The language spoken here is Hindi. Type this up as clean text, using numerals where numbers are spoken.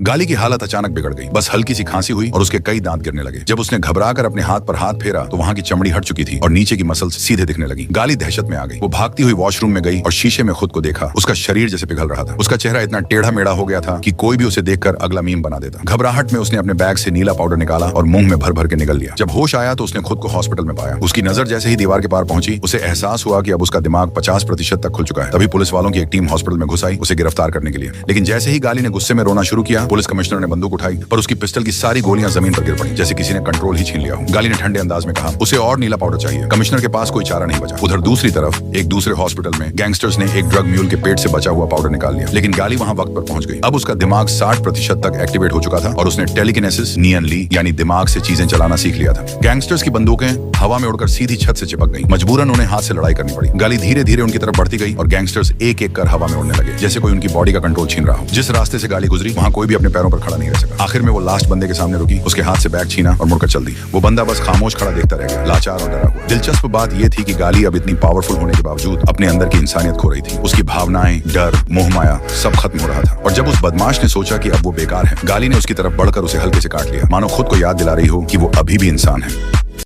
गाली की हालत अचानक बिगड़ गई। बस हल्की सी खांसी हुई और उसके कई दांत गिरने लगे। जब उसने घबराकर अपने हाथ पर हाथ फेरा तो वहां की चमड़ी हट चुकी थी और नीचे की मसल्स सीधे दिखने लगी। गाली दहशत में आ गई। वो भागती हुई वॉशरूम में गई और शीशे में खुद को देखा। उसका शरीर जैसे पिघल रहा था। उसका चेहरा इतना टेढ़ा मेढ़ा हो गया था कि कोई भी उसे देखकर अगला मीम बना देता। घबराहट में उसने अपने बैग से नीला पाउडर निकाला और मुंह में भर भर के निगल लिया। जब होश आया तो उसने खुद को हॉस्पिटल में पाया। उसकी नजर जैसे ही दीवार के पार पहुंची, उसे एहसास हुआ कि अब उसका दिमाग 50% तक खुल चुका है। तभी पुलिस वालों की एक टीम हॉस्पिटल में घुस आई उसे गिरफ्तार करने के लिए। लेकिन जैसे ही गाली ने गुस्से में रोना शुरू किया, पुलिस कमिश्नर ने बंदूक उठाई पर उसकी पिस्टल की सारी गोलियां जमीन पर गिर पड़ी, जैसे किसी ने कंट्रोल ही छीन लिया हो। गाली ने ठंडे अंदाज में कहा, उसे और नीला पाउडर चाहिए। कमिश्नर के पास कोई चारा नहीं बचा। उधर दूसरी तरफ एक दूसरे हॉस्पिटल में गैंगस्टर्स ने एक ड्रग म्यूल के पेट से बचा हुआ पाउडर निकाल लिया। लेकिन गाली वहां वक्त पर पहुंच गई। अब उसका दिमाग 60% तक एक्टिवेट हो चुका था और उसने टेलीकिनेसिस नियन ली, यानी दिमाग से चीजें चलाना सीख लिया था। गैंगस्टर्स की बंदूकें हवा में उड़कर सीधी छत से चिपक गई। मजबूरन उन्हें हाथ से लड़ाई करनी पड़ी। गाली धीरे धीरे उनकी तरफ बढ़ती गई और गैंगस्टर्स एक एक कर हवा में उड़ने लगे, जैसे कोई उनकी बॉडी का कंट्रोल छीन रहा हो। जिस रास्ते से गाली गुजरी वहां कोई भी अपने पैरों पर खड़ा नहीं रह सका। आखिर में वो लास्ट बंदे के सामने रुकी, उसके हाथ से बैग छीना और मुड़कर चल दी। वो बंदा बस खामोश खड़ा देखता रह गया, लाचार और डरा हुआ। दिलचस्प बात यह थी कि गाली अब इतनी पावरफुल होने के बावजूद अपने अंदर की इंसानियत खो रही थी। उसकी भावनाएं, डर, मोह माया सब खत्म हो रहा था। और जब उस बदमाश ने सोचा कि अब वो बेकार है, गाली ने उसकी तरफ बढ़कर उसे हल्के से काट लिया, मानो खुद को याद दिला रही हो कि वो अभी भी इंसान है।